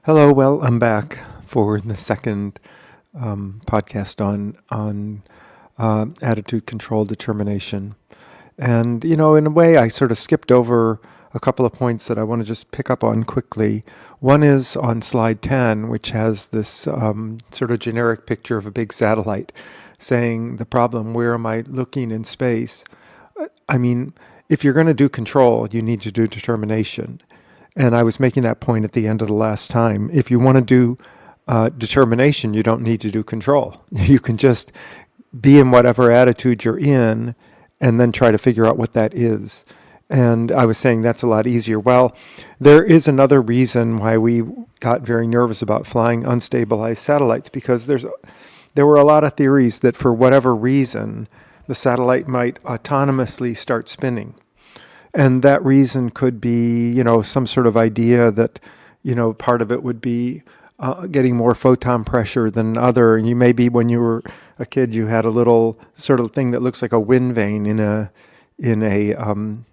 Hello, well, I'm back for the second podcast on attitude control determination. And, in a way, I sort of skipped over a couple of points that I want to just pick up on quickly. One is on slide 10, which has this sort of generic picture of a big satellite saying the problem, where am I looking in space? I mean, if you're going to do control, you need to do determination. And I was making that point at the end of the last time. If you want to do determination, you don't need to do control. You can just be in whatever attitude you're in and then try to figure out what that is. And I was saying that's a lot easier. Well, there is another reason why we got very nervous about flying unstabilized satellites, because there were a lot of theories that for whatever reason, the satellite might autonomously start spinning. And that reason could be, some sort of idea that, part of it would be getting more photon pressure than other. And you maybe when you were a kid, you had a little sort of thing that looks like a wind vane in a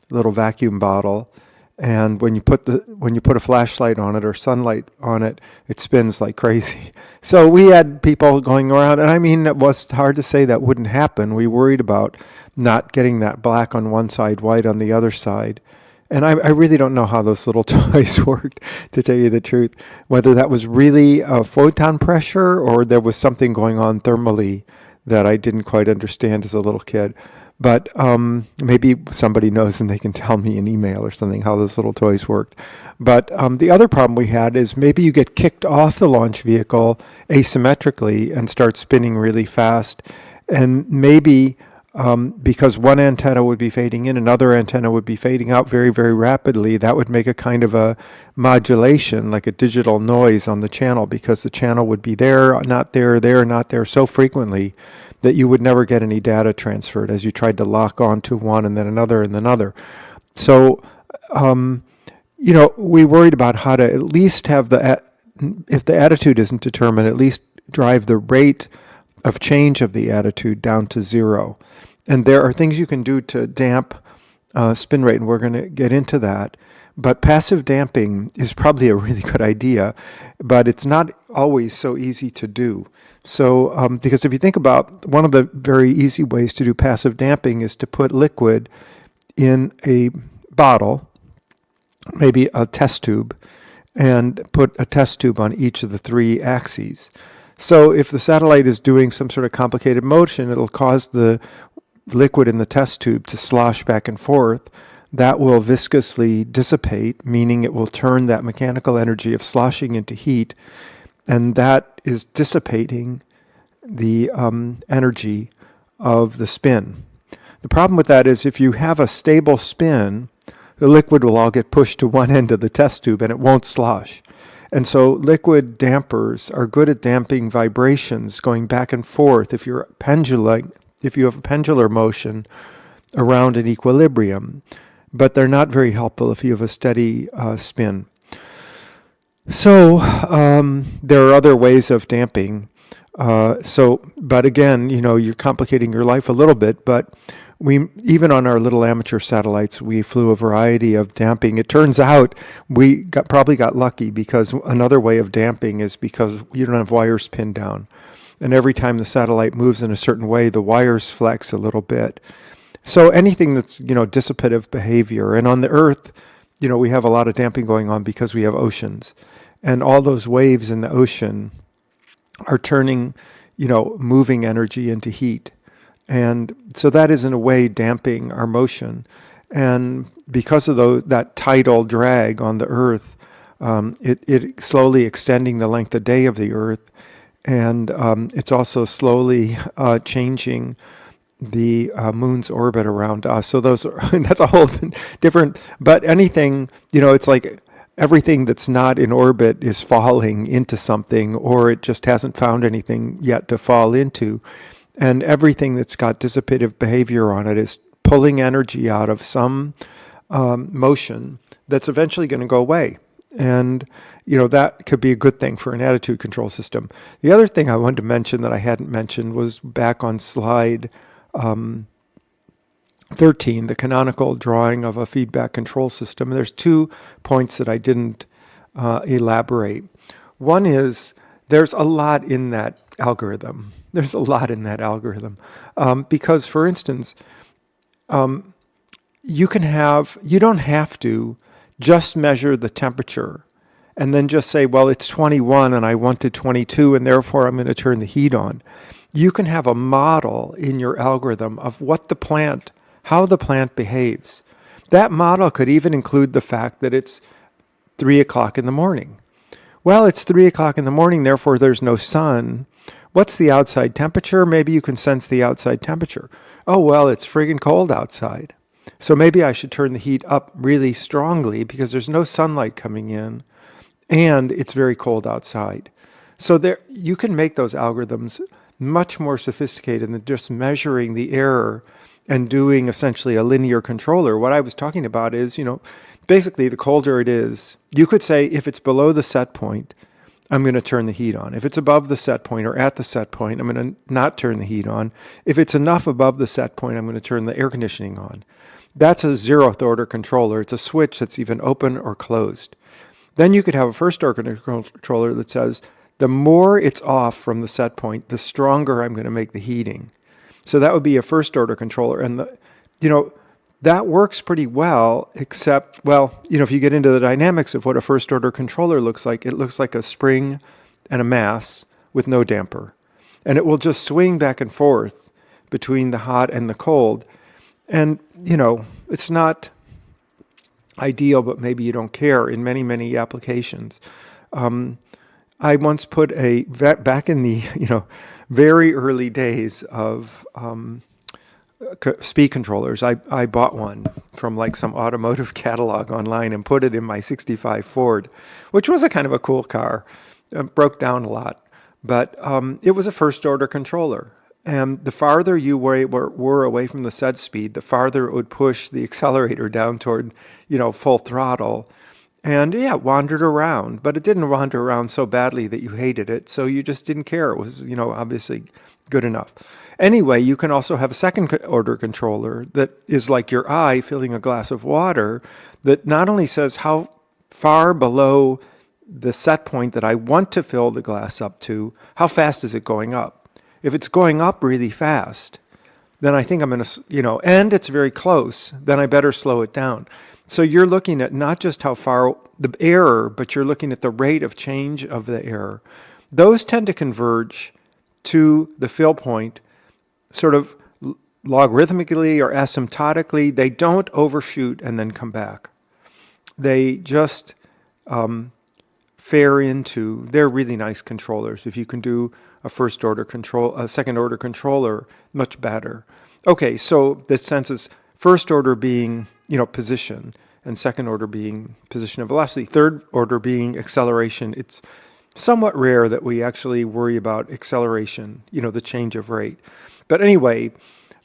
little vacuum bottle. And when you put a flashlight on it or sunlight on it, it spins like crazy. So we had people going around, and I mean, it was hard to say that wouldn't happen. We worried about not getting that black on one side, white on the other side. And I really don't know how those little toys worked, to tell you the truth, whether that was really a photon pressure or there was something going on thermally that I didn't quite understand as a little kid. But maybe somebody knows and they can tell me in email or something how those little toys worked. But the other problem we had is maybe you get kicked off the launch vehicle asymmetrically and start spinning really fast. And maybe because one antenna would be fading in, another antenna would be fading out very, very rapidly, that would make a kind of a modulation, like a digital noise on the channel, because the channel would be there, not there so frequently that you would never get any data transferred as you tried to lock on to one and then another and then another. So, we worried about how to at least have if the attitude isn't determined, at least drive the rate of change of the attitude down to zero. And there are things you can do to damp spin rate, and we're going to get into that. But passive damping is probably a really good idea, but it's not always so easy to do. So, because if you think about one of the very easy ways to do passive damping is to put liquid in a bottle, maybe a test tube, and put a test tube on each of the three axes. So if the satellite is doing some sort of complicated motion, it'll cause the liquid in the test tube to slosh back and forth. That will viscously dissipate, meaning it will turn that mechanical energy of sloshing into heat, and that is dissipating the energy of the spin. The problem with that is if you have a stable spin, the liquid will all get pushed to one end of the test tube and it won't slosh. And so liquid dampers are good at damping vibrations going back and forth if you have a pendular motion around an equilibrium. But they're not very helpful if you have a steady spin. So there are other ways of damping. But again, you're complicating your life a little bit, but even on our little amateur satellites, we flew a variety of damping. It turns out we probably got lucky, because another way of damping is because you don't have wires pinned down. And every time the satellite moves in a certain way, the wires flex a little bit. So anything that's, dissipative behavior. And on the Earth, we have a lot of damping going on because we have oceans. And all those waves in the ocean are turning, moving energy into heat. And so that is in a way damping our motion. And because of that tidal drag on the Earth, it slowly extending the length of day of the Earth. And it's also slowly changing the moon's orbit around us. So that's a whole different, but anything, it's like everything that's not in orbit is falling into something, or it just hasn't found anything yet to fall into. And everything that's got dissipative behavior on it is pulling energy out of some motion that's eventually going to go away. And, that could be a good thing for an attitude control system. The other thing I wanted to mention that I hadn't mentioned was back on slide 13, the canonical drawing of a feedback control system. And there's 2 points that I didn't elaborate. One is there's a lot in that algorithm. There's a lot in that algorithm. Because, for instance, you don't have to just measure the temperature and then just say, well, it's 21 and I wanted 22 and therefore I'm going to turn the heat on. You can have a model in your algorithm of how the plant behaves. That model could even include the fact that it's 3 o'clock in the morning. Well, it's 3 o'clock in the morning, therefore there's no sun. What's the outside temperature? Maybe you can sense the outside temperature. Oh, well, it's friggin' cold outside. So maybe I should turn the heat up really strongly because there's no sunlight coming in and it's very cold outside. So you can make those algorithms much more sophisticated than just measuring the error and doing essentially a linear controller. What I was talking about is, basically the colder it is, you could say if it's below the set point, I'm going to turn the heat on. If it's above the set point or at the set point, I'm going to not turn the heat on. If it's enough above the set point, I'm going to turn the air conditioning on. That's a 0th order controller. It's a switch that's even open or closed. Then you could have a first order controller that says, the more it's off from the set point, the stronger I'm going to make the heating. So that would be a first order controller. And that works pretty well, except, if you get into the dynamics of what a first order controller looks like, it looks like a spring and a mass with no damper. And it will just swing back and forth between the hot and the cold. And, it's not ideal, but maybe you don't care in many, many applications. I once put back in the, very early days of speed controllers, I bought one from like some automotive catalog online and put it in my 65 Ford, which was a kind of a cool car. It broke down a lot, but it was a first order controller. And the farther you were away from the set speed, the farther it would push the accelerator down toward, full throttle. And yeah, it wandered around, but it didn't wander around so badly that you hated it. So you just didn't care. It was, obviously good enough. Anyway, you can also have a second order controller that is like your eye filling a glass of water that not only says how far below the set point that I want to fill the glass up to, how fast is it going up? If it's going up really fast, then I think I'm going to, and it's very close, then I better slow it down. So you're looking at not just how far the error, but you're looking at the rate of change of the error. Those tend to converge to the fill point sort of logarithmically or asymptotically. They don't overshoot and then come back. They just they're really nice controllers. If you can do a second order controller, much better. Okay, so the sense is first order being, position, and second order being position and velocity. Third order being acceleration. It's somewhat rare that we actually worry about acceleration, the change of rate. But anyway,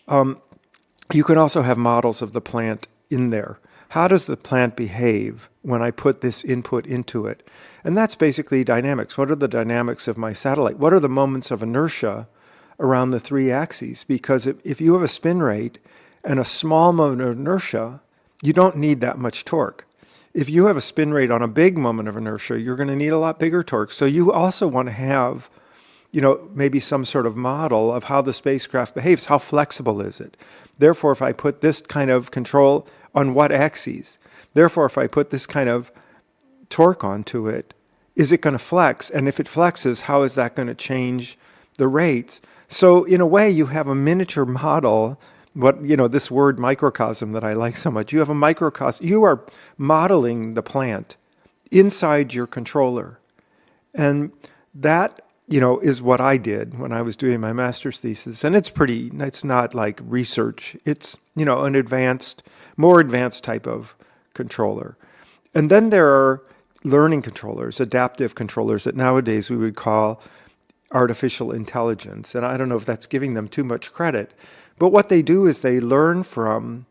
you can also have models of the plant in there. How does the plant behave when I put this input into it? And that's basically dynamics. What are the dynamics of my satellite? What are the moments of inertia around the three axes? Because if you have a spin rate and a small moment of inertia, you don't need that much torque. If you have a spin rate on a big moment of inertia, you're going to need a lot bigger torque. So you also want to have, maybe some sort of model of how the spacecraft behaves. How flexible is it? Therefore, if I put this kind of control on what axes? Therefore, if I put this kind of torque onto it, is it going to flex? And if it flexes, how is that going to change the rates? So in a way, you have a miniature model. This word microcosm that I like so much. You have a microcosm. You are modeling the plant inside your controller. And that, is what I did when I was doing my master's thesis. And it's not like research. It's, an more advanced type of controller. And then there are learning controllers, adaptive controllers that nowadays we would call artificial intelligence. And I don't know if that's giving them too much credit. But what they do is they learn from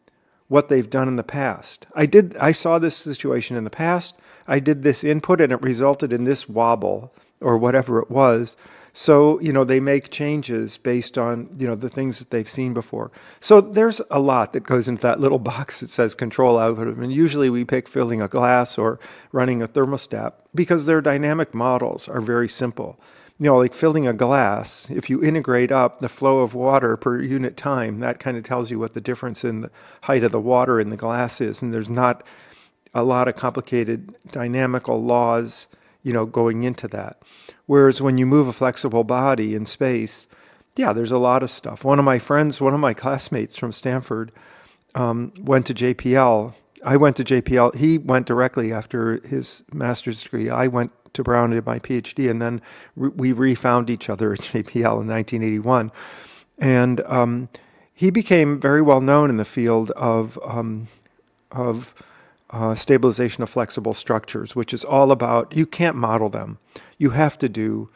what they've done in the past. I saw this situation in the past. I did this input and it resulted in this wobble or whatever it was. So, they make changes based on, the things that they've seen before. So there's a lot that goes into that little box that says control algorithm. And usually we pick filling a glass or running a thermostat because their dynamic models are very simple. Like filling a glass, if you integrate up the flow of water per unit time, that kind of tells you what the difference in the height of the water in the glass is. And there's not a lot of complicated dynamical laws going into that. Whereas when you move a flexible body in space, there's a lot of stuff. One of my classmates from Stanford went to JPL. I went to JPL. He went directly after his master's degree. I went to Brown and did my PhD, and then we refound each other at JPL in 1981. And he became very well known in the field of stabilization of flexible structures, which is all about, you can't model them. You have to do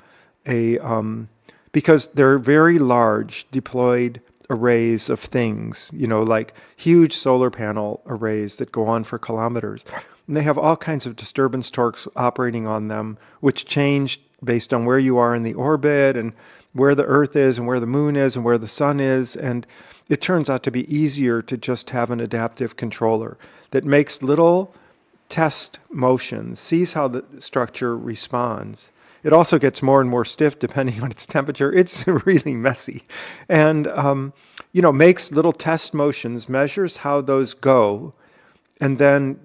because they're very large deployed arrays of things, like huge solar panel arrays that go on for kilometers. And they have all kinds of disturbance torques operating on them, which change based on where you are in the orbit and where the Earth is and where the moon is and where the sun is. And it turns out to be easier to just have an adaptive controller that makes little test motions, sees how the structure responds. It also gets more and more stiff depending on its temperature. It's really messy. And, makes little test motions, measures how those go, and then,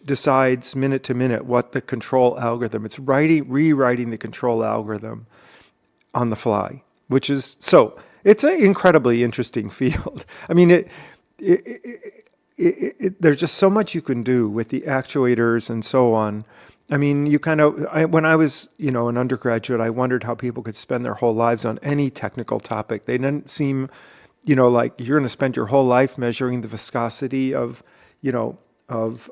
decides minute to minute what the control algorithm, it's rewriting the control algorithm on the fly, which is, so it's an incredibly interesting field. I mean, there's just so much you can do with the actuators and so on. I mean, when I was, an undergraduate, I wondered how people could spend their whole lives on any technical topic. They didn't seem, like you're going to spend your whole life measuring the viscosity of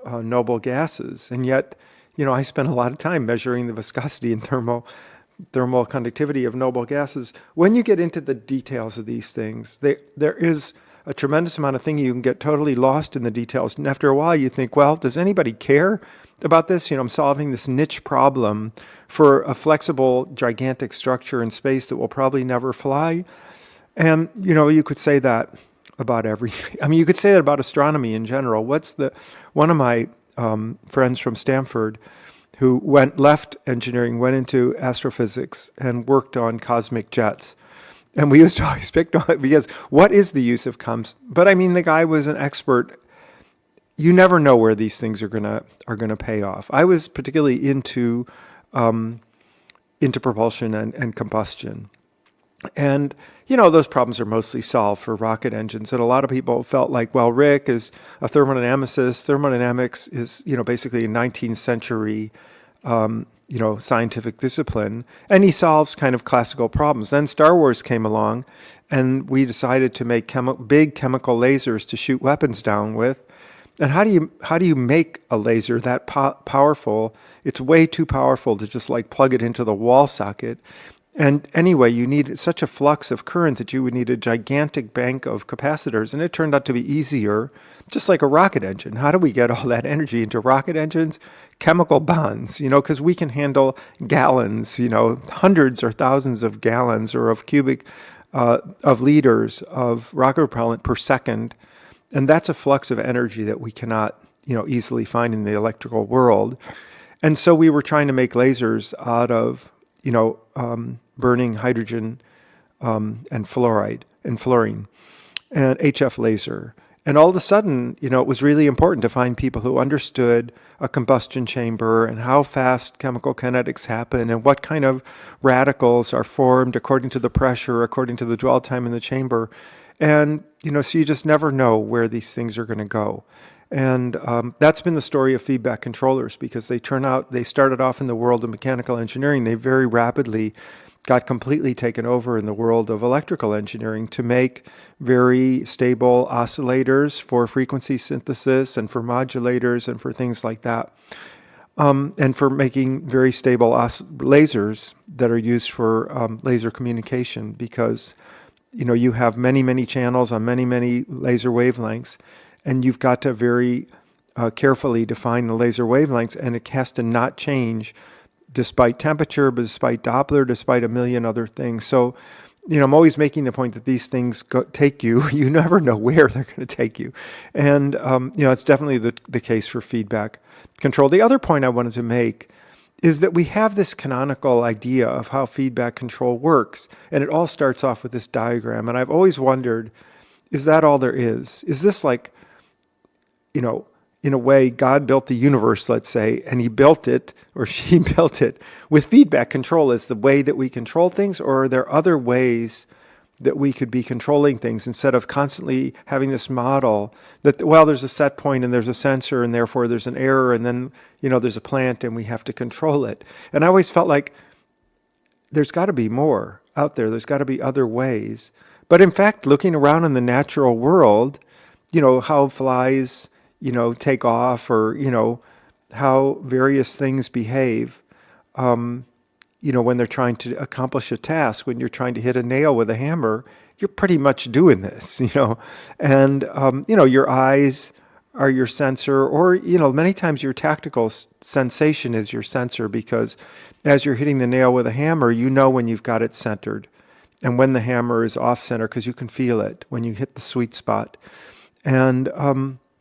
noble gases. And yet, I spent a lot of time measuring the viscosity and thermal conductivity of noble gases. When you get into the details of these things, there is a tremendous amount of thing. You can get totally lost in the details. And after a while, you think, well, does anybody care about this? I'm solving this niche problem for a flexible, gigantic structure in space that will probably never fly. And, you could say that about everything. I mean, you could say that about astronomy in general. One of my friends from Stanford who left engineering, went into astrophysics and worked on cosmic jets. And we used to always pick on it because what is the use of But I mean, the guy was an expert. You never know where these things are gonna pay off. I was particularly into propulsion and combustion. And, those problems are mostly solved for rocket engines. And a lot of people felt like, well, Rick is a thermodynamicist. Thermodynamics is, basically a 19th century, scientific discipline. And he solves kind of classical problems. Then Star Wars came along and we decided to make big chemical lasers to shoot weapons down with. And how do you make a laser that powerful? It's way too powerful to just like plug it into the wall socket. And anyway, you need such a flux of current that you would need a gigantic bank of capacitors. And it turned out to be easier, just like a rocket engine. How do we get all that energy into rocket engines? Chemical bonds, because we can handle gallons, hundreds or thousands of gallons or of cubic of liters of rocket propellant per second. And that's a flux of energy that we cannot, easily find in the electrical world. And so we were trying to make lasers out of, burning hydrogen and fluorine and HF laser. And all of a sudden, it was really important to find people who understood a combustion chamber and how fast chemical kinetics happen and what kind of radicals are formed according to the pressure, according to the dwell time in the chamber. And, so you just never know where these things are going to go. And that's been the story of feedback controllers because they started off in the world of mechanical engineering. They very rapidly got completely taken over in the world of electrical engineering to make very stable oscillators for frequency synthesis and for modulators and for things like that. And for making very stable lasers that are used for laser communication because, you have many, many channels on many, many laser wavelengths. And you've got to very carefully define the laser wavelengths, and it has to not change despite temperature, despite Doppler, despite a million other things. So, I'm always making the point that these things take you. You never know where they're going to take you. And, it's definitely the case for feedback control. The other point I wanted to make is that we have this canonical idea of how feedback control works. And it all starts off with this diagram. And I've always wondered, is that all there is? Is this like, in a way, God built the universe, let's say, and he built it, or she built it, with feedback control as the way that we control things? Or are there other ways that we could be controlling things instead of constantly having this model that, well, there's a set point and there's a sensor and therefore there's an error and then, there's a plant and we have to control it. And I always felt like there's got to be more out there. There's got to be other ways. But in fact, looking around in the natural world, how flies, take off, or, how various things behave, when they're trying to accomplish a task. When you're trying to hit a nail with a hammer, you're pretty much doing this, and, your eyes are your sensor, or, many times your tactical sensation is your sensor, because as you're hitting the nail with a hammer, when you've got it centered and when the hammer is off center, because you can feel it when you hit the sweet spot. And,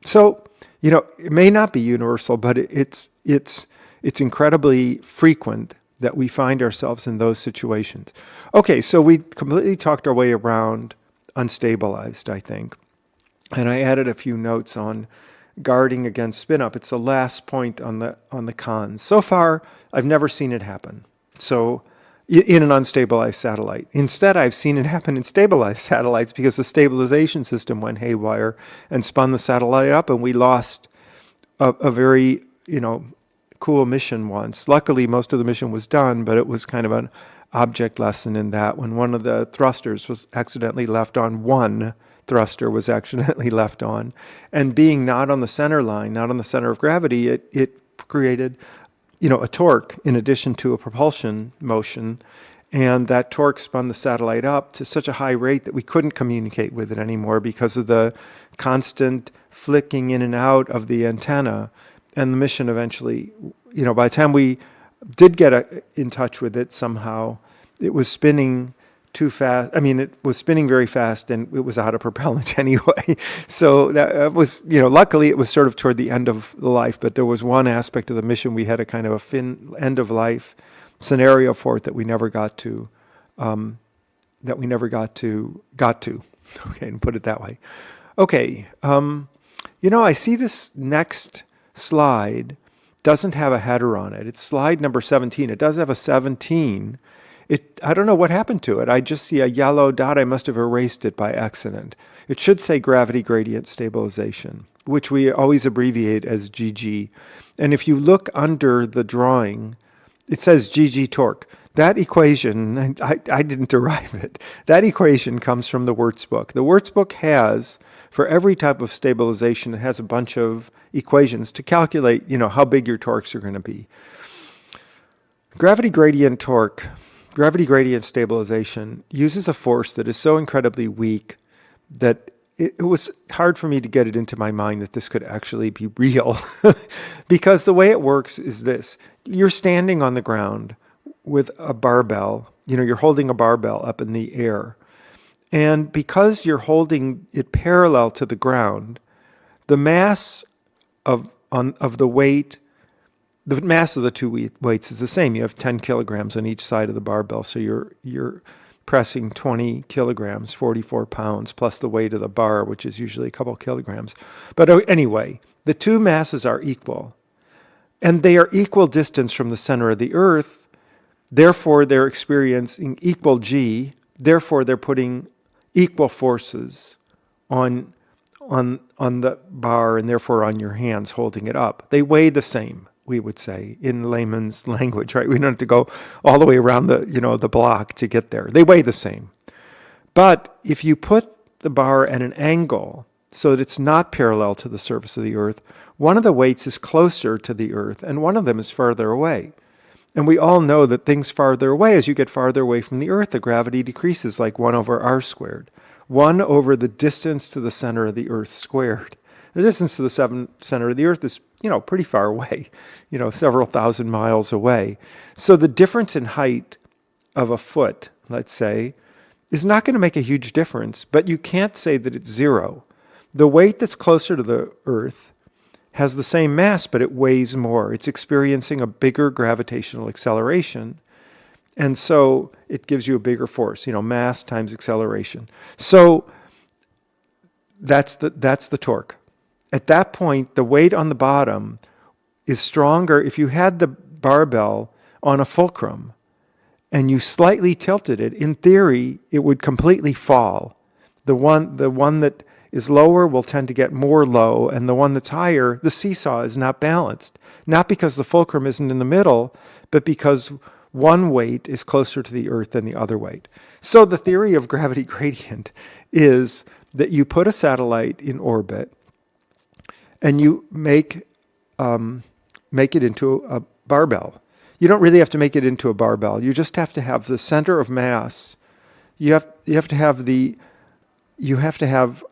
so, it may not be universal, but it's incredibly frequent that we find ourselves in those situations. Okay, so we completely talked our way around unstabilized, I think. And I added a few notes on guarding against spin-up. It's the last point on the cons. So far, I've never seen it happen. So in an unstabilized satellite. Instead, I've seen it happen in stabilized satellites because the stabilization system went haywire and spun the satellite up, and we lost a very, cool mission once. Luckily, most of the mission was done, but it was kind of an object lesson in that when one of the thrusters was accidentally left on, one thruster was accidentally left on, and being not on the center line, not on the center of gravity, it created a torque in addition to a propulsion motion, and that torque spun the satellite up to such a high rate that we couldn't communicate with it anymore because of the constant flicking in and out of the antenna. And the mission eventually, by the time we did get in touch with it somehow, it was spinning too fast. I mean, it was spinning very fast, and it was out of propellant anyway. So that was, luckily it was sort of toward the end of the life, but there was one aspect of the mission we had a kind of a end of life scenario for it that we never got to, okay, and put it that way. Okay, I see this next slide doesn't have a header on it. It's slide number 17. It does have a 17. I don't know what happened to it. I just see a yellow dot. I must have erased it by accident. It should say gravity gradient stabilization, which we always abbreviate as GG. And if you look under the drawing, it says GG torque. That equation, I didn't derive it. That equation comes from the Wurtz book. The Wurtz book has, for every type of stabilization, it has a bunch of equations to calculate, how big your torques are going to be. Gravity gradient stabilization uses a force that is so incredibly weak that it was hard for me to get it into my mind that this could actually be real. Because the way it works is this. You're standing on the ground with a barbell. You're holding a barbell up in the air. And because you're holding it parallel to the ground, the mass of the weight, the mass of the two weights is the same. You have 10 kilograms on each side of the barbell, so you're pressing 20 kilograms, 44 pounds, plus the weight of the bar, which is usually a couple kilograms. But anyway, the two masses are equal, and they are equal distance from the center of the Earth. Therefore, they're experiencing equal G. Therefore, they're putting equal forces on the bar and therefore on your hands holding it up. They weigh the same, we would say, in layman's language, right? We don't have to go all the way around the block to get there. They weigh the same. But if you put the bar at an angle so that it's not parallel to the surface of the Earth, one of the weights is closer to the Earth and one of them is farther away. And we all know that things farther away, as you get farther away from the Earth, the gravity decreases like 1 over r squared. 1 over the distance to the center of the Earth squared. The distance to the center of the Earth is, pretty far away, several thousand miles away. So the difference in height of a foot, let's say, is not going to make a huge difference, but you can't say that it's zero. The weight that's closer to the Earth has the same mass, but it weighs more. It's experiencing a bigger gravitational acceleration. And so it gives you a bigger force, mass times acceleration. So that's the torque. At that point, the weight on the bottom is stronger. If you had the barbell on a fulcrum and you slightly tilted it, in theory, it would completely fall. The one that is lower will tend to get more low, and the one that's higher, the seesaw, is not balanced. Not because the fulcrum isn't in the middle, but because one weight is closer to the Earth than the other weight. So the theory of gravity gradient is that you put a satellite in orbit and you make it into a barbell. You don't really have to make it into a barbell. You just have to have the center of mass. You have to have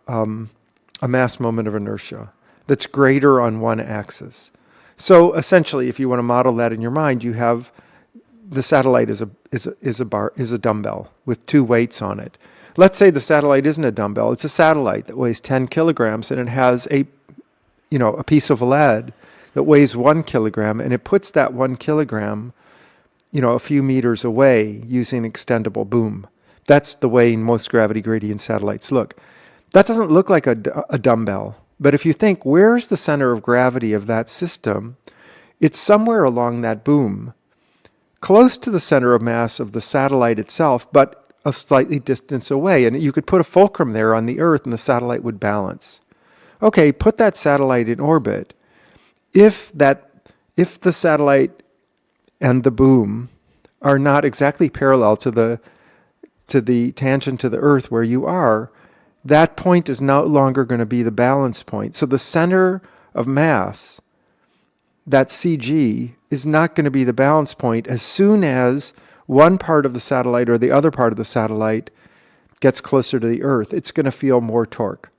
a mass moment of inertia that's greater on one axis. So essentially, if you want to model that in your mind, you have the satellite is a dumbbell with two weights on it. Let's say the satellite isn't a dumbbell; it's a satellite that weighs 10 kilograms, and it has a piece of lead that weighs 1 kilogram, and it puts that 1 kilogram, a few meters away using an extendable boom. That's the way most gravity gradient satellites look. That doesn't look like a dumbbell, but if you think, where's the center of gravity of that system? It's somewhere along that boom, close to the center of mass of the satellite itself, but a slightly distance away. And you could put a fulcrum there on the Earth and the satellite would balance. Okay, put that satellite in orbit. If the satellite and the boom are not exactly parallel to the tangent to the Earth where you are, that point is no longer going to be the balance point. So the center of mass, that CG, is not going to be the balance point as soon as one part of the satellite or the other part of the satellite gets closer to the Earth. It's going to feel more torque.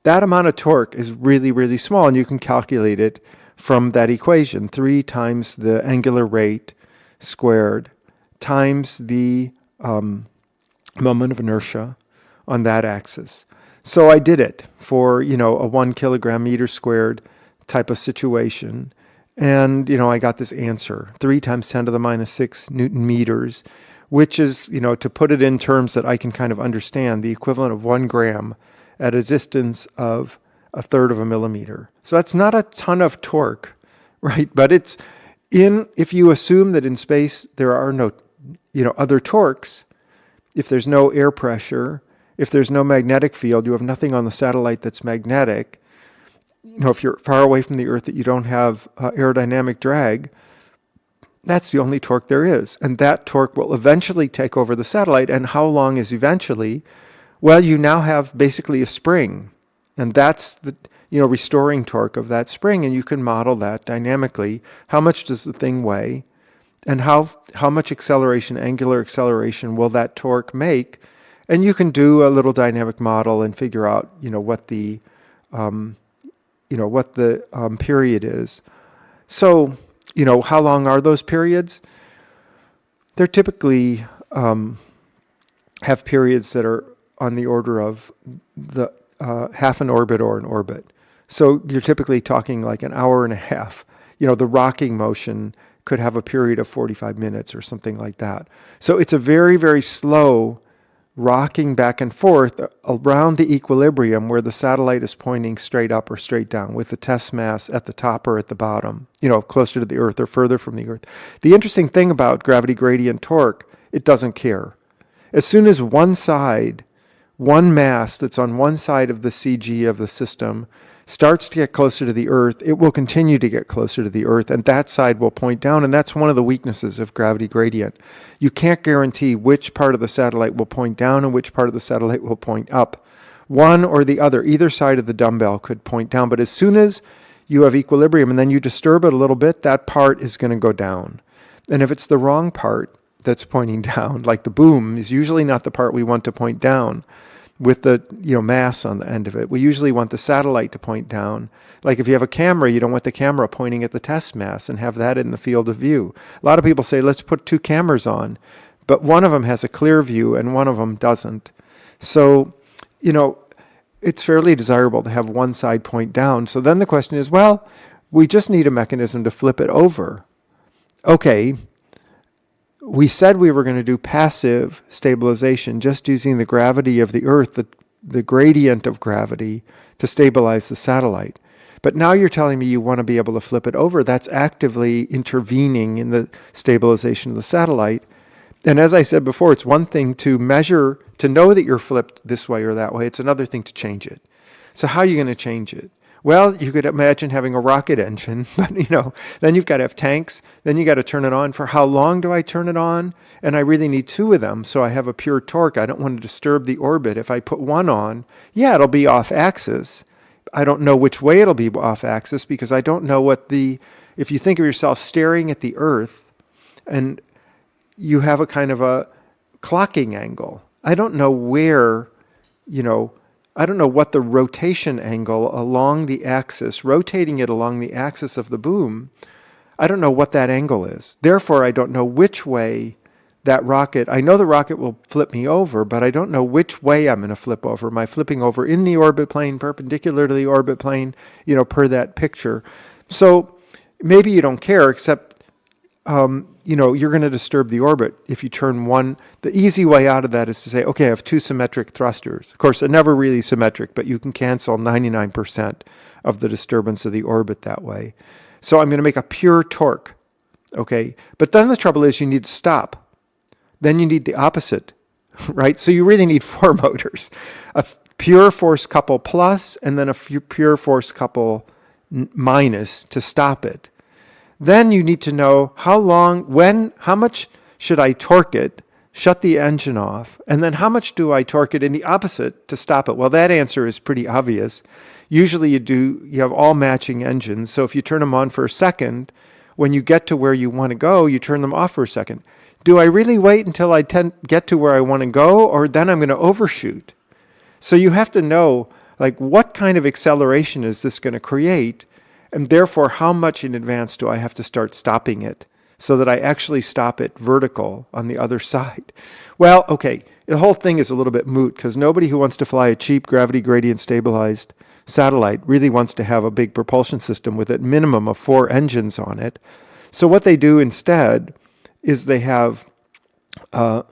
That amount of torque is really, really small, and you can calculate it from that equation, 3 times the angular rate squared times the moment of inertia on that axis. So I did it for, a 1 kilogram meter squared type of situation. And, I got this answer, 3 times 10 to the minus 6 Newton meters, which is, to put it in terms that I can kind of understand, the equivalent of 1 gram at a distance of 1/3 of a millimeter. So that's not a ton of torque, right? But if you assume that in space there are no, other torques, if there's no air pressure, if there's no magnetic field, you have nothing on the satellite that's magnetic. If you're far away from the Earth that you don't have aerodynamic drag, that's the only torque there is. And that torque will eventually take over the satellite. And how long is eventually? Well, you now have basically a spring. And that's the restoring torque of that spring. And you can model that dynamically. How much does the thing weigh? And how much acceleration, angular acceleration, will that torque make? And you can do a little dynamic model and figure out, what the period is. So, how long are those periods? They're typically have periods that are on the order of the half an orbit or an orbit. So you're typically talking like an hour and a half. The rocking motion could have a period of 45 minutes or something like that. So it's a very, very slow rocking back and forth around the equilibrium where the satellite is pointing straight up or straight down with the test mass at the top or at the bottom, closer to the Earth or further from the Earth. The interesting thing about gravity gradient torque, it doesn't care. As soon as one mass that's on one side of the CG of the system starts to get closer to the Earth, it will continue to get closer to the Earth, and that side will point down, and that's one of the weaknesses of gravity gradient. You can't guarantee which part of the satellite will point down and which part of the satellite will point up. One or the other, either side of the dumbbell could point down, but as soon as you have equilibrium and then you disturb it a little bit, that part is going to go down. And if it's the wrong part that's pointing down, like the boom is usually not the part we want to point down, with the mass on the end of it. We usually want the satellite to point down. Like if you have a camera, you don't want the camera pointing at the test mass and have that in the field of view. A lot of people say, let's put 2 cameras on, but one of them has a clear view and one of them doesn't. So, it's fairly desirable to have one side point down. So then the question is, well, we just need a mechanism to flip it over. Okay, we said we were going to do passive stabilization, just using the gravity of the Earth, the gradient of gravity, to stabilize the satellite. But now you're telling me you want to be able to flip it over. That's actively intervening in the stabilization of the satellite. And as I said before, it's one thing to measure, to know that you're flipped this way or that way. It's another thing to change it. So how are you going to change it? Well, you could imagine having a rocket engine, but then you've got to have tanks. Then you got to turn it on. For how long do I turn it on? And I really need 2 of them, so I have a pure torque. I don't want to disturb the orbit. If I put one on, it'll be off axis. I don't know which way it'll be off axis because I don't know if you think of yourself staring at the Earth and you have a kind of a clocking angle. I don't know where, I don't know what the rotation angle along the axis, rotating it along the axis of the boom, I don't know what that angle is. Therefore, I don't know which way that rocket, I know the rocket will flip me over, but I don't know which way I'm going to flip over. Am I flipping over in the orbit plane, perpendicular to the orbit plane, per that picture? So maybe you don't care, except you're going to disturb the orbit if you turn one. The easy way out of that is to say, okay, I have 2 symmetric thrusters. Of course, they're never really symmetric, but you can cancel 99% of the disturbance of the orbit that way. So I'm going to make a pure torque, okay? But then the trouble is you need to stop. Then you need the opposite, right? So you really need 4 motors. A pure force couple plus, and then a pure force couple minus to stop it. Then you need to know how much should I torque it, shut the engine off, and then how much do I torque it in the opposite to stop it? Well, that answer is pretty obvious. Usually you have all matching engines, so if you turn them on for a second, when you get to where you want to go, you turn them off for a second. Do I really wait until I get to where I want to go, or then I'm going to overshoot? So you have to know, what kind of acceleration is this going to create? And therefore, how much in advance do I have to start stopping it so that I actually stop it vertical on the other side? Well, okay, the whole thing is a little bit moot because nobody who wants to fly a cheap gravity gradient stabilized satellite really wants to have a big propulsion system with a minimum of 4 engines on it. So what they do instead is they have what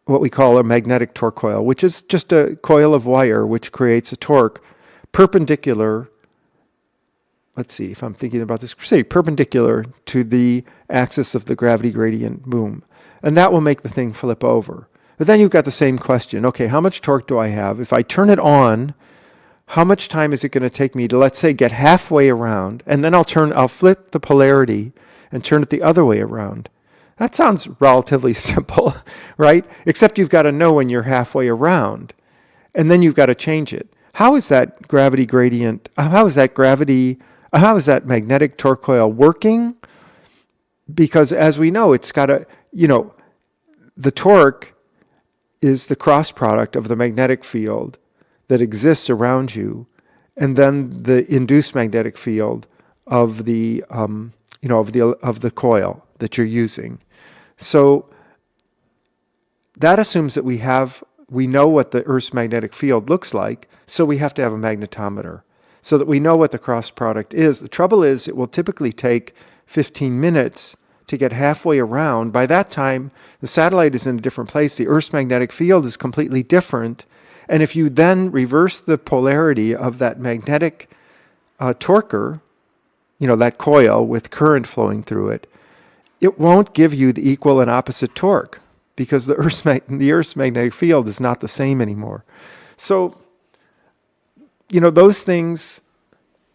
we call a magnetic torque coil, which is just a coil of wire which creates a torque perpendicular, let's see if I'm thinking about this, say perpendicular to the axis of the gravity gradient boom. And that will make the thing flip over. But then you've got the same question. Okay, how much torque do I have? If I turn it on, how much time is it going to take me to, let's say, get halfway around, and then I'll flip the polarity and turn it the other way around. That sounds relatively simple, right? Except you've got to know when you're halfway around, and then you've got to change it. How is that gravity gradient, how is that magnetic torque coil working? Because as we know, it's got the torque is the cross product of the magnetic field that exists around you, and then the induced magnetic field of the of the coil that you're using. So that assumes that we know what the Earth's magnetic field looks like, so we have to have a magnetometer so that we know what the cross product is. The trouble is it will typically take 15 minutes to get halfway around. By that time, the satellite is in a different place. The Earth's magnetic field is completely different. And if you then reverse the polarity of that magnetic torquer, that coil with current flowing through it, it won't give you the equal and opposite torque because the Earth's magnetic field is not the same anymore. So, those things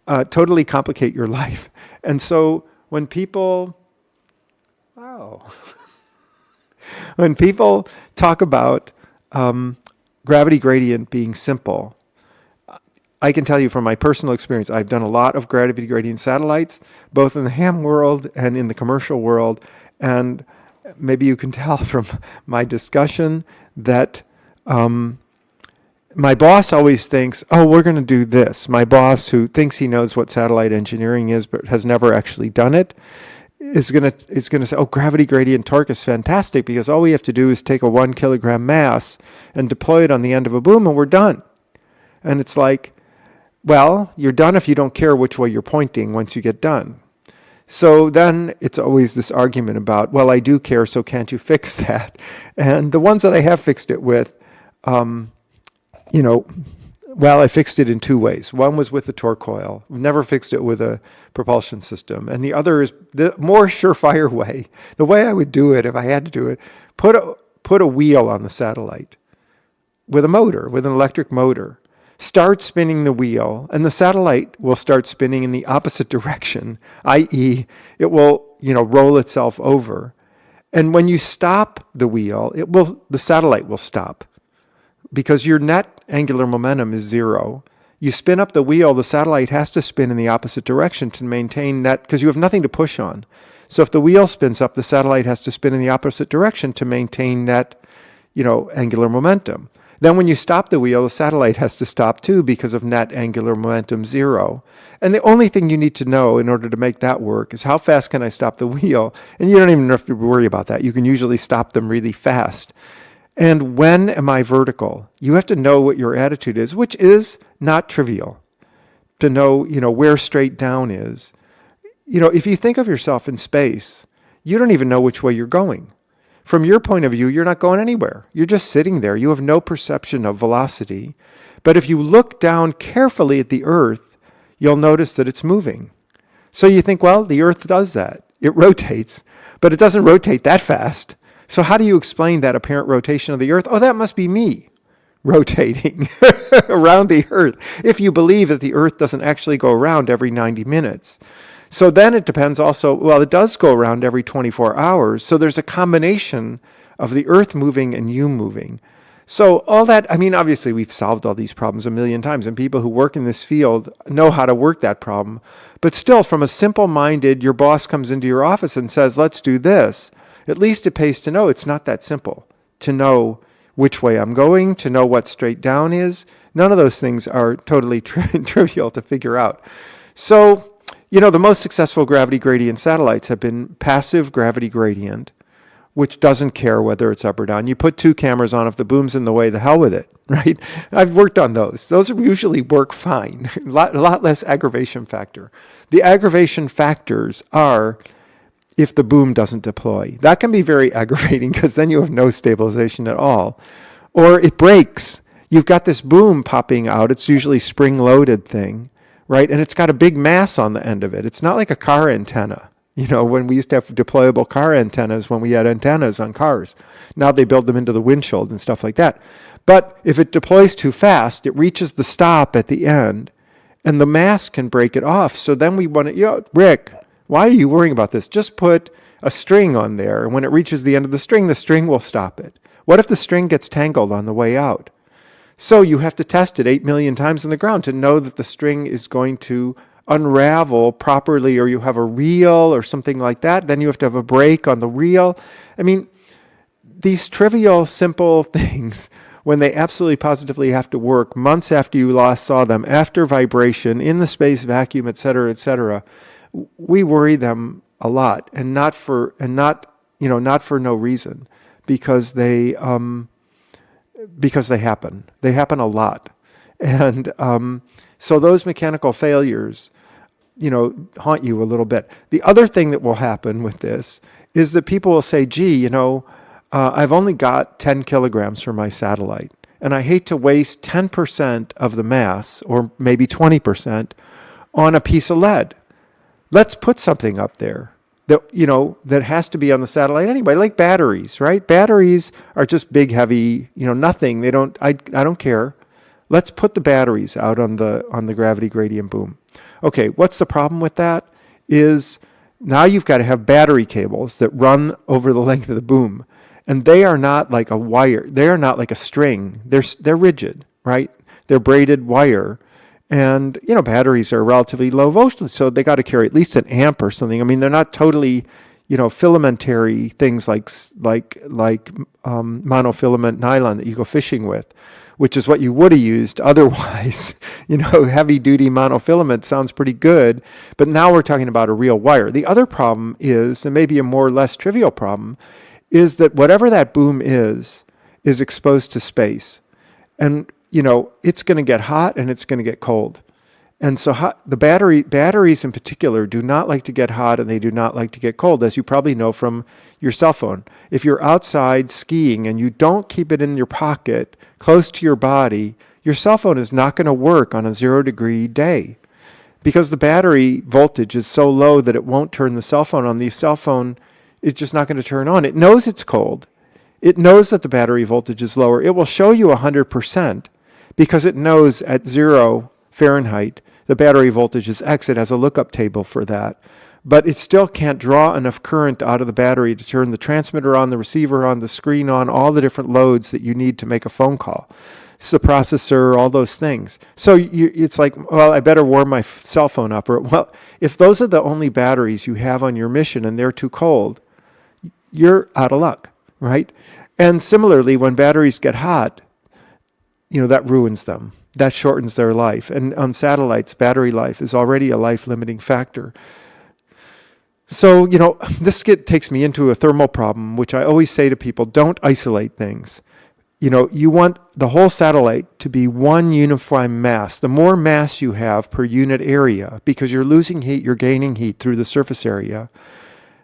totally complicate your life. And so when people talk about gravity gradient being simple, I can tell you from my personal experience, I've done a lot of gravity gradient satellites, both in the ham world and in the commercial world. And maybe you can tell from my discussion that My boss always thinks, oh, we're going to do this. My boss, who thinks he knows what satellite engineering is but has never actually done it, is going to say, oh, gravity gradient torque is fantastic because all we have to do is take a 1 kilogram mass and deploy it on the end of a boom and we're done. And it's like, well, you're done if you don't care which way you're pointing once you get done. So then it's always this argument about, well, I do care, so can't you fix that? And the ones that I have fixed it with, well, I fixed it in two ways. One was with the torque coil. Never fixed it with a propulsion system. And the other is the more surefire way. The way I would do it, if I had to do it, put a wheel on the satellite with a motor, with an electric motor. Start spinning the wheel, and the satellite will start spinning in the opposite direction, i.e., it will, roll itself over. And when you stop the wheel, the satellite will stop because your net angular momentum is zero. You spin up the wheel, the satellite has to spin in the opposite direction to maintain net, because you have nothing to push on. So if the wheel spins up, the satellite has to spin in the opposite direction to maintain net, angular momentum. Then when you stop the wheel, the satellite has to stop too because of net angular momentum zero. And the only thing you need to know in order to make that work is how fast can I stop the wheel? And you don't even have to worry about that. You can usually stop them really fast. And when am I vertical? You have to know what your attitude is, which is not trivial. To know, where straight down is. If you think of yourself in space, you don't even know which way you're going. From your point of view, you're not going anywhere. You're just sitting there. You have no perception of velocity. But if you look down carefully at the Earth, you'll notice that it's moving. So you think, well, the Earth does that. It rotates, but it doesn't rotate that fast. So how do you explain that apparent rotation of the Earth? Oh, that must be me rotating around the Earth, if you believe that the Earth doesn't actually go around every 90 minutes. So then it depends also, well, it does go around every 24 hours. So there's a combination of the Earth moving and you moving. So all that, obviously we've solved all these problems a million times, and people who work in this field know how to work that problem. But still, from a simple-minded, your boss comes into your office and says, let's do this, at least it pays to know it's not that simple. To know which way I'm going, to know what straight down is. None of those things are totally trivial to figure out. So, the most successful gravity gradient satellites have been passive gravity gradient, which doesn't care whether it's up or down. You put two cameras on, if the boom's in the way, the hell with it, right? I've worked on those. Those usually work fine, a lot less aggravation factor. The aggravation factors are if the boom doesn't deploy. That can be very aggravating because then you have no stabilization at all. Or it breaks. You've got this boom popping out. It's usually spring-loaded thing. Right? And it's got a big mass on the end of it. It's not like a car antenna. When we used to have deployable car antennas, when we had antennas on cars. Now they build them into the windshield and stuff like that. But if it deploys too fast, it reaches the stop at the end, and the mass can break it off. So then we want to, Rick, why are you worrying about this? Just put a string on there, and when it reaches the end of the string will stop it. What if the string gets tangled on the way out? So you have to test it 8 million times on the ground to know that the string is going to unravel properly, or you have a reel or something like that. Then you have to have a break on the reel. These trivial, simple things, when they absolutely positively have to work months after you last saw them, after vibration, in the space vacuum, et cetera, we worry them a lot, and not for no reason, because they happen. They happen a lot. And so those mechanical failures, haunt you a little bit. The other thing that will happen with this is that people will say, gee, I've only got 10 kilograms for my satellite, and I hate to waste 10% of the mass, or maybe 20%, on a piece of lead. Let's put something up there that has to be on the satellite anyway, like batteries, right? Batteries are just big, heavy, nothing. I don't care. Let's put the batteries out on the gravity gradient boom. Okay, what's the problem with that? Is now you've got to have battery cables that run over the length of the boom, and they are not like a wire. They are not like a string. They're rigid, right? They're braided wire. And, batteries are relatively low voltage, so they got to carry at least an amp or something. They're not totally, filamentary things like monofilament nylon that you go fishing with, which is what you would have used otherwise. Heavy duty monofilament sounds pretty good, but now we're talking about a real wire. The other problem is, and maybe a more or less trivial problem, is that whatever that boom is exposed to space. And, it's going to get hot and it's going to get cold. And so the batteries in particular do not like to get hot and they do not like to get cold, as you probably know from your cell phone. If you're outside skiing and you don't keep it in your pocket close to your body, your cell phone is not going to work on a 0-degree day because the battery voltage is so low that it won't turn the cell phone on. The cell phone is just not going to turn on. It knows it's cold. It knows that the battery voltage is lower. It will show you 100% because it knows at 0 Fahrenheit the battery voltage is X. It has a lookup table for that. But it still can't draw enough current out of the battery to turn the transmitter on, the receiver on, the screen on, all the different loads that you need to make a phone call. It's the processor, all those things. So it's like, well, I better warm my cell phone up. Or, well, if those are the only batteries you have on your mission and they're too cold, you're out of luck, right? And similarly, when batteries get hot, that ruins them. That shortens their life. And on satellites, battery life is already a life-limiting factor. So, this takes me into a thermal problem, which I always say to people, don't isolate things. You want the whole satellite to be one uniform mass. The more mass you have per unit area, because you're losing heat, you're gaining heat through the surface area,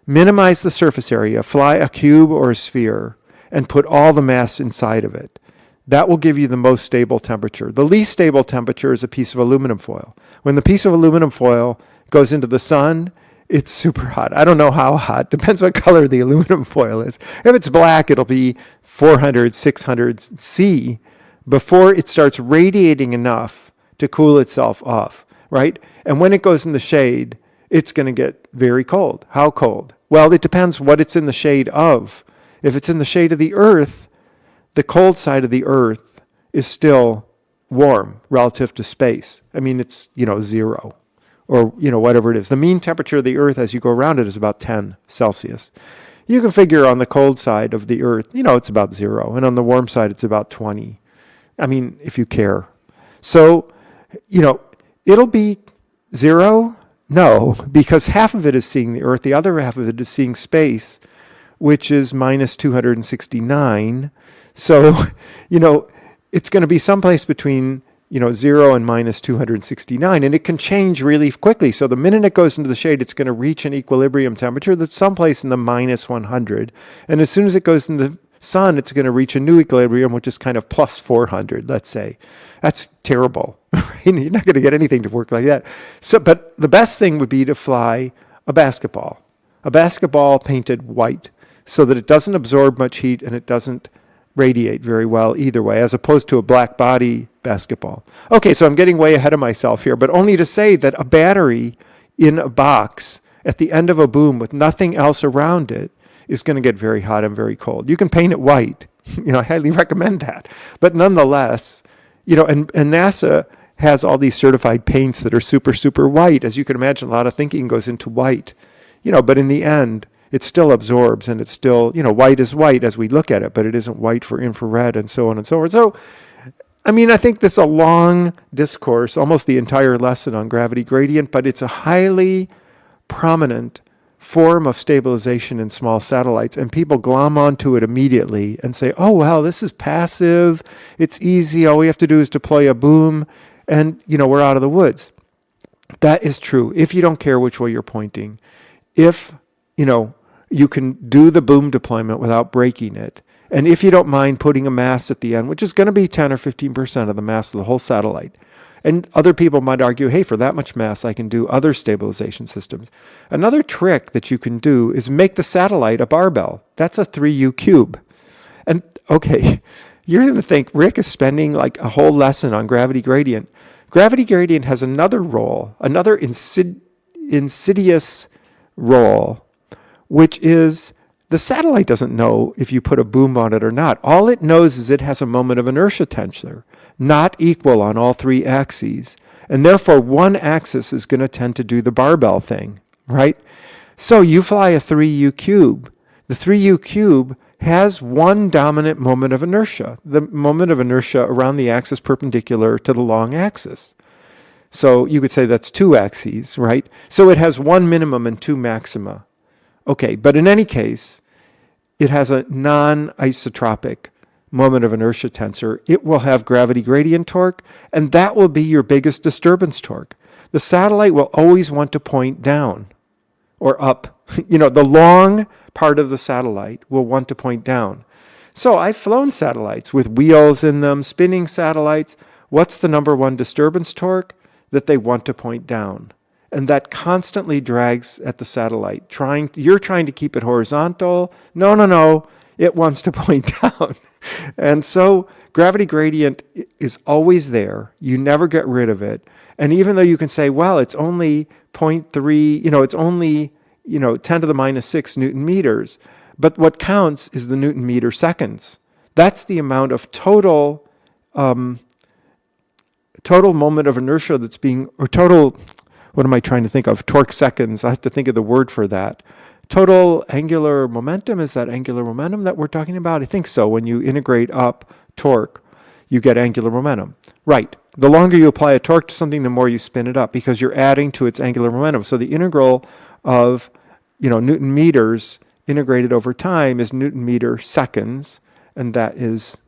minimize the surface area, fly a cube or a sphere, and put all the mass inside of it. That will give you the most stable temperature. The least stable temperature is a piece of aluminum foil. When the piece of aluminum foil goes into the sun, it's super hot. I don't know how hot. Depends what color the aluminum foil is. If it's black, it'll be 400, 600 C before it starts radiating enough to cool itself off, right? And when it goes in the shade, it's going to get very cold. How cold? Well, it depends what it's in the shade of. If it's in the shade of the Earth, the cold side of the Earth is still warm relative to space. I mean, it's, 0 or, whatever it is. The mean temperature of the Earth as you go around it is about 10 Celsius. You can figure on the cold side of the Earth, it's about 0. And on the warm side, it's about 20. I mean, if you care. So, it'll be 0? No, because half of it is seeing the Earth. The other half of it is seeing space, which is minus 269. So, it's going to be someplace between, 0 and minus 269, and it can change really quickly. So the minute it goes into the shade, it's going to reach an equilibrium temperature that's someplace in the minus 100. And as soon as it goes in the sun, it's going to reach a new equilibrium, which is kind of plus 400, let's say. That's terrible, right? You're not going to get anything to work like that. So, but the best thing would be to fly a basketball painted white so that it doesn't absorb much heat and it doesn't radiate very well either way, as opposed to a black body basketball. Okay, so I'm getting way ahead of myself here, but only to say that a battery in a box at the end of a boom with nothing else around it is going to get very hot and very cold. You can paint it white. I highly recommend that. But nonetheless, and NASA has all these certified paints that are super, super white. As you can imagine, a lot of thinking goes into white, but in the end, it still absorbs, and it's still, white is white as we look at it, but it isn't white for infrared and so on and so forth. So, I think this is a long discourse, almost the entire lesson on gravity gradient, but it's a highly prominent form of stabilization in small satellites, and people glom onto it immediately and say, oh, well, this is passive, it's easy, all we have to do is deploy a boom, and, we're out of the woods. That is true if you don't care which way you're pointing. If, you can do the boom deployment without breaking it. And if you don't mind putting a mass at the end, which is going to be 10 or 15% of the mass of the whole satellite. And other people might argue, hey, for that much mass, I can do other stabilization systems. Another trick that you can do is make the satellite a barbell. That's a 3U cube. And okay, you're going to think Rick is spending like a whole lesson on gravity gradient. Gravity gradient has another role, another insidious role, which is the satellite doesn't know if you put a boom on it or not. All it knows is it has a moment of inertia tensor, not equal on all three axes. And therefore, one axis is going to tend to do the barbell thing, right? So you fly a 3U cube. The 3U cube has one dominant moment of inertia, the moment of inertia around the axis perpendicular to the long axis. So you could say that's two axes, right? So it has one minimum and two maxima. Okay, but in any case, it has a non-isotropic moment of inertia tensor. It will have gravity gradient torque, and that will be your biggest disturbance torque. The satellite will always want to point down or up. The long part of the satellite will want to point down. So I've flown satellites with wheels in them, spinning satellites. What's the number one disturbance torque? That they want to point down. And that constantly drags at the satellite. You're trying to keep it horizontal. No. It wants to point down. And so gravity gradient is always there. You never get rid of it. And even though you can say, well, it's only 0.3, it's only 10 to the minus 6 Newton meters. But what counts is the Newton meter seconds. That's the amount of total moment of inertia what am I trying to think of? Torque seconds. I have to think of the word for that. Total angular momentum, is that angular momentum that we're talking about? I think so. When you integrate up torque, you get angular momentum. Right. The longer you apply a torque to something, the more you spin it up because you're adding to its angular momentum. So the integral of Newton meters integrated over time is Newton meter seconds, and that is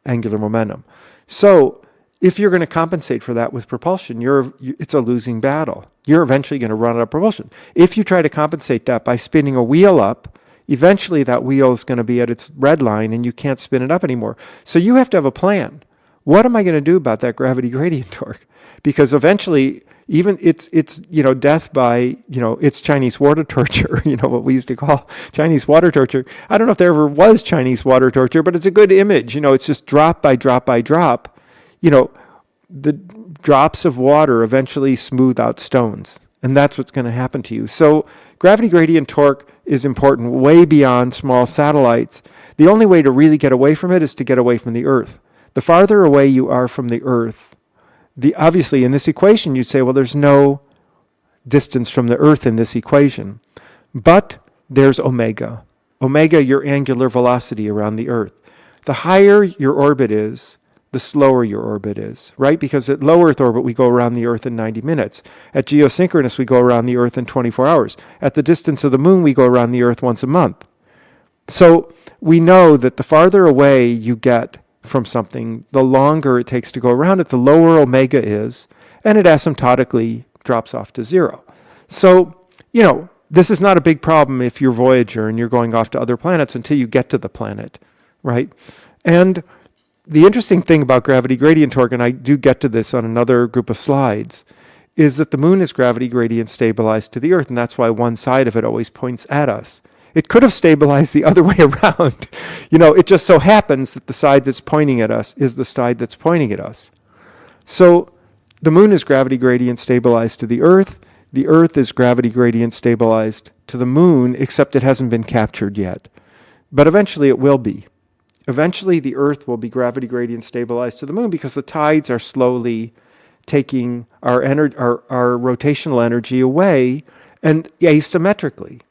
angular momentum. So if you're going to compensate for that with propulsion, it's a losing battle. You're eventually going to run out of propulsion. If you try to compensate that by spinning a wheel up, eventually that wheel is going to be at its red line and you can't spin it up anymore. So you have to have a plan. What am I going to do about that gravity gradient torque? Because eventually, even it's death by, it's Chinese water torture, what we used to call Chinese water torture. I don't know if there ever was Chinese water torture, but it's a good image. It's just drop by drop by drop. The drops of water eventually smooth out stones, and that's what's going to happen to you. So gravity gradient torque is important way beyond small satellites. The only way to really get away from it is to get away from the Earth. The farther away you are from the Earth, obviously in this equation you say, well, there's no distance from the Earth in this equation, but there's omega. Omega, your angular velocity around the Earth. The higher your orbit is, the slower your orbit is, right? Because at low Earth orbit, we go around the Earth in 90 minutes. At geosynchronous, we go around the Earth in 24 hours. At the distance of the moon, we go around the Earth once a month. So we know that the farther away you get from something, the longer it takes to go around it, the lower omega is, and it asymptotically drops off to zero. So, this is not a big problem if you're Voyager and you're going off to other planets until you get to the planet, right? And the interesting thing about gravity gradient torque, and I do get to this on another group of slides, is that the moon is gravity gradient stabilized to the Earth, and that's why one side of it always points at us. It could have stabilized the other way around. It just so happens that the side that's pointing at us is the side that's pointing at us. So the moon is gravity gradient stabilized to the Earth. The Earth is gravity gradient stabilized to the moon, except it hasn't been captured yet. But eventually it will be. Eventually the Earth will be gravity gradient stabilized to the moon because the tides are slowly taking our rotational energy away, and asymmetrically.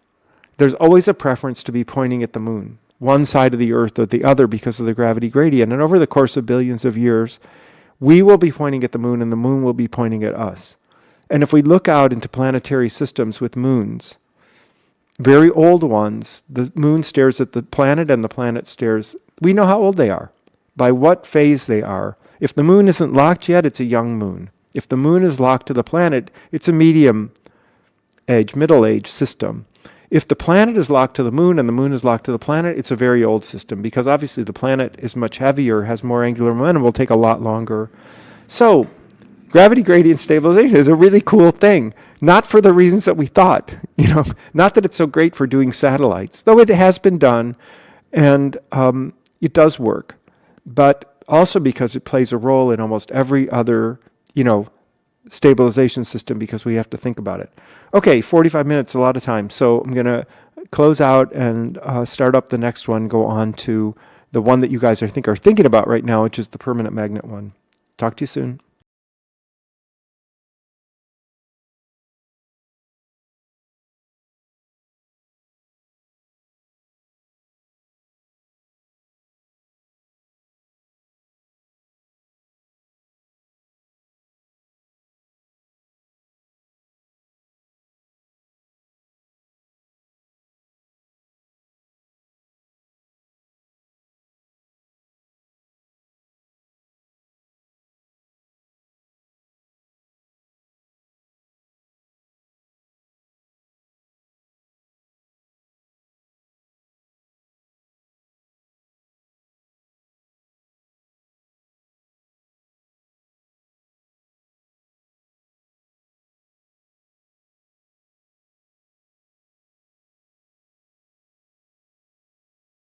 There's always a preference to be pointing at the moon, one side of the Earth or the other because of the gravity gradient. And over the course of billions of years, we will be pointing at the moon and the moon will be pointing at us. And if we look out into planetary systems with moons, very old ones, the moon stares at the planet and the planet stares. We know how old they are, by what phase they are. If the moon isn't locked yet, it's a young moon. If the moon is locked to the planet, it's a medium age, middle age system. If the planet is locked to the moon and the moon is locked to the planet, it's a very old system because obviously the planet is much heavier, has more angular momentum, will take a lot longer. So gravity gradient stabilization is a really cool thing, not for the reasons that we thought, not that it's so great for doing satellites, though it has been done and it does work, but also because it plays a role in almost every other, stabilization system because we have to think about it. Okay, 45 minutes, a lot of time. So I'm going to close out and start up the next one, go on to the one that you guys are thinking about right now, which is the permanent magnet one. Talk to you soon.